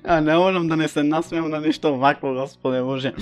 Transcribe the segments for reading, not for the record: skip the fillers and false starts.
А не можам да не се насмеам на нешто вакво, Господе Боже.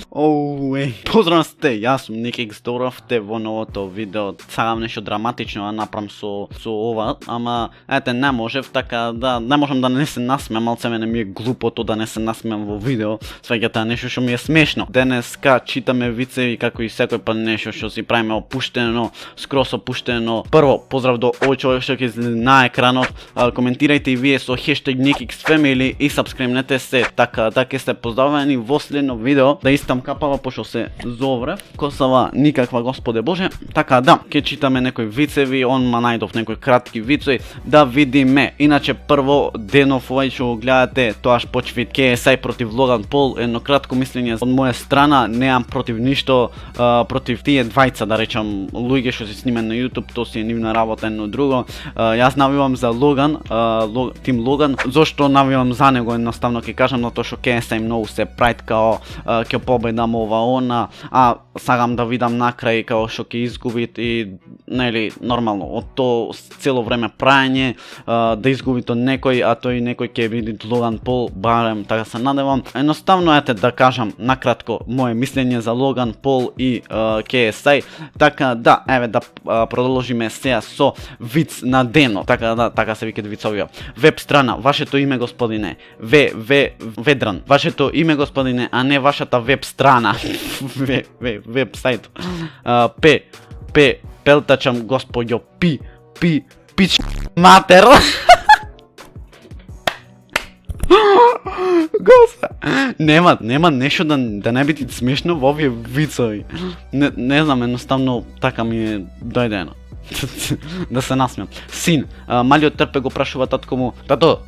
Поздрав сте, јас сум Ники Гздоровте во новото видео. Сагам нешто драматично да направам со ова, ама ете не можев, така да не можам да не се насмеам, малце мене ми е глупото да не се насмеам во видео. Свеќате нешто што ми е смешно. Денеска читаме вицеви како и секој пат нешто што си правиме опуштено, скрос опуштено. Прво, поздрав до овој човек што ќе на екранот. Коментирајте и вие со хештег NikiXFamily и сабскрибнете се, така да ќе сте поздравени во следно видео. Да истам капава пошто се зоврев, косава никаква, Господе Боже. Така да, ќе читаме некои вицеви, онма најдов некои кратки вицеви да видиме. Иначе прво денов овај што го гледате, тоаш почвит KSI против Логан Пол, едно кратко мислење од моја страна, немам против ништо, против тие двајца, да речам, луѓе што се сниме на YouTube, то си е нивна работа едно друго. Јас навивам за Логан, Тим Логан. Зошто навивам за него, едноставно ќе кажам, затоа што KSI многу се прајт као ќе победам ова она, а сагам да видам на крај као што ќе изгуби и нели нормално од тоа цело време прајање да изгуби то некој, а тој некој ќе види Логан Пол, барем така се надевам. Едноставно ете да кажам накратко моје мислење за Логан Пол и KSI. Така да, еве да продолжиме сега со виц на денот. Така да, така се викаат вицовија. Веб страна, вашето име, господине. Ведран, вашето име, господине, а не вашата веб страна. Веб сайт. Пелтачам, господјо, пич матер. Госа. Нема нешто да не биде смешно во овие вицови. Не знам, едноставно така ми е дојдено. Да се насмеам. Син, малиот Трпе го прашува татко му: "Тато,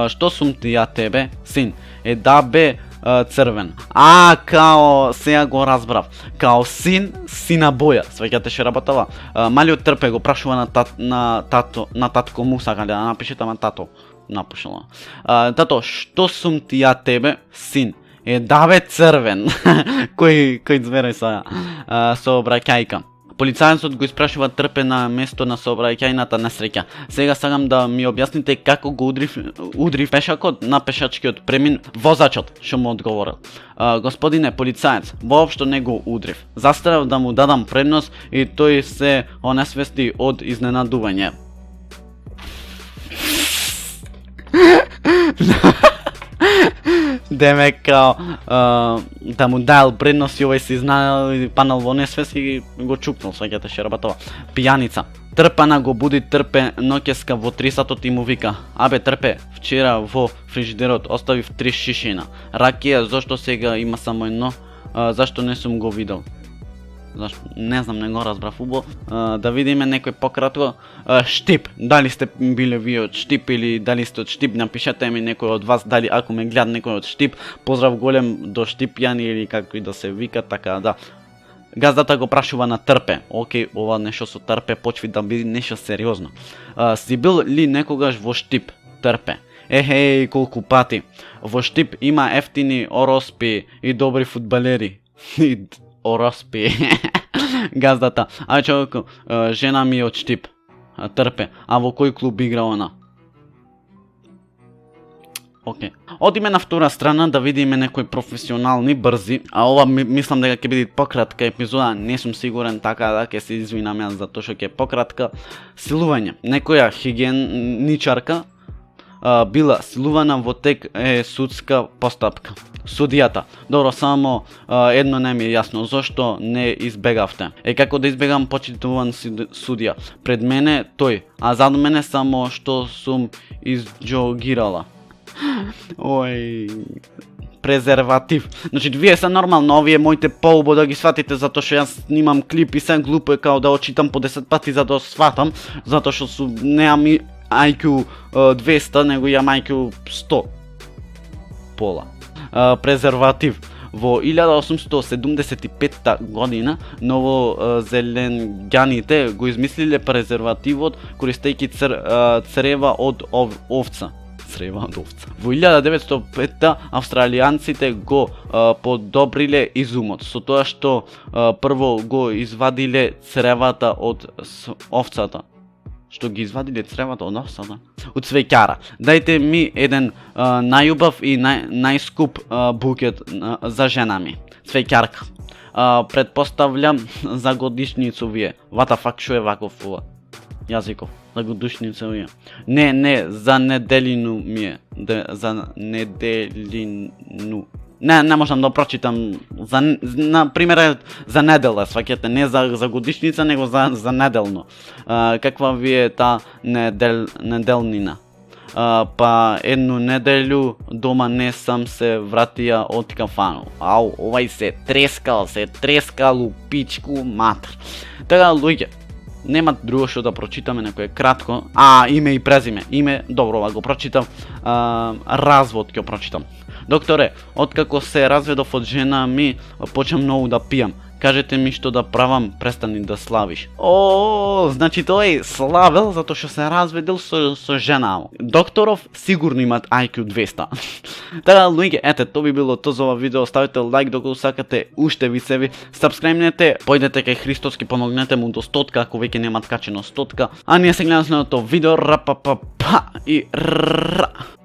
што сум ти ја тебе?" Син: "Да бе, црвен." Као сега го разбрав. Као сина боја. Свеќате ше работава. Малиот Трпе го прашува на татко му, сака да напише тама тато. Напишала. Тато, што сум ти ја тебе? Син: "Да бе, црвен." Кој звере сега? Сообраќајка. Полицајецот го испрашува Трпе на место на сообраќајната несреќа. Сега сакам да ми објасните како го удрив пешакот на пешачкиот премин возачот, што му одговорил: "Господине полицаец, воопшто не го удрив. Застарав да му дадам предност и тој се онесвести од изненадување." Демек као да му даел предност и овој се изненадал и панал во несвест и го чукнал, сваќате ше работава. Пијаница. Трпана го буди Трпе ноќеска во 3 сатот и му вика: "Абе Трпе, вчера во фрижидерот оставив 3 шишина. Ракија, зошто сега има само едно? Зашто не сум го видел?" Зашто? Не знам, не го разбрав убаво. Да видиме некој пократко. Штип, дали сте биле вие од Штип или дали сте од Штип, напишете ми некој од вас, дали ако ме гледа некој од Штип. Поздрав голем до Штипјани или како и да се вика, така да. Газдата го прашува на Трпе: "Океј, ова нешто со Трпе почви да биде нешто сериозно. Си бил ли некогаш во Штип?" Трпе: "Ехеј, колку пати. Во Штип има ефтини ороспи и добри фудбалери." Ороспи. Газдата: "Ај човеко, жена ми е од Штип." Трпе: "А во кој клуб игра она?" Океј. Одиме на втора страна да видиме некои професионални брзи, а ова мислам дека ќе биде пократка епизода, не сум сигурен, така да ќе се извинам јас затоа што ќе е пократка. Силување. Некоја хигиеничарка била силувана во тек судска постапка. Судијата: "Добро, само едно не ми е јасно, зошто не избегавте?" Како да избегам, почитуван судија? Пред мене тој, а зад мене само што сум изџогирала. Презерватив. Значи, вие се нормално, овие моите поубо да ги сватите, затоа што јас снимам клип и се глупо е као да очитам по 10 пати за да сватам, затоа што немам IQ 200, него имам IQ 100. Пола. Презерватив. Во 1875 година новозелењаните го измислиле презервативот користејќи црева од овца. Во 1905 австралијанците го подобриле изумот со тоа што прво го извадиле цревата од овцата. што ги извадиле цревата од носата. Од цвеќара. Дајте ми еден најубав и најскуп букет за жена ми. Цвеќарка. Предпоставljam за годишницу вие. What the fuck, шо е ваков јазиков? За годишница вие. Не, за неделину ми е. За неделину. Не можам да прочитам на пример за недела, сваќате, не за годишница, него за неделно. Каква ви е та неделнина? Па едну неделю дома не сам се вратија од кафану. Ау, овај се трескал у пичку матер. Така, луѓе, нема друго што да прочитаме, некој е кратко. Име и презиме. Име, добро, ова го прочитам. Развод ќе прочитам. Докторе, откако се разведов од жена ми, почнам многу да пијам. Кажете ми што да правам, престани да славиш. Значи тој славел затоа што се разведел со жена му. Докторов сигурно имат IQ 200. Така, луѓе, ете, тоа би било тоа за ова видео. Ставите лайк доколку сакате уште вицеви. Сабскрајбнете, појдете кај Христоски, помогнете му до 100, ако веќе немат качено 100. А ние се гледаме следното видео. Ра па па па и ра.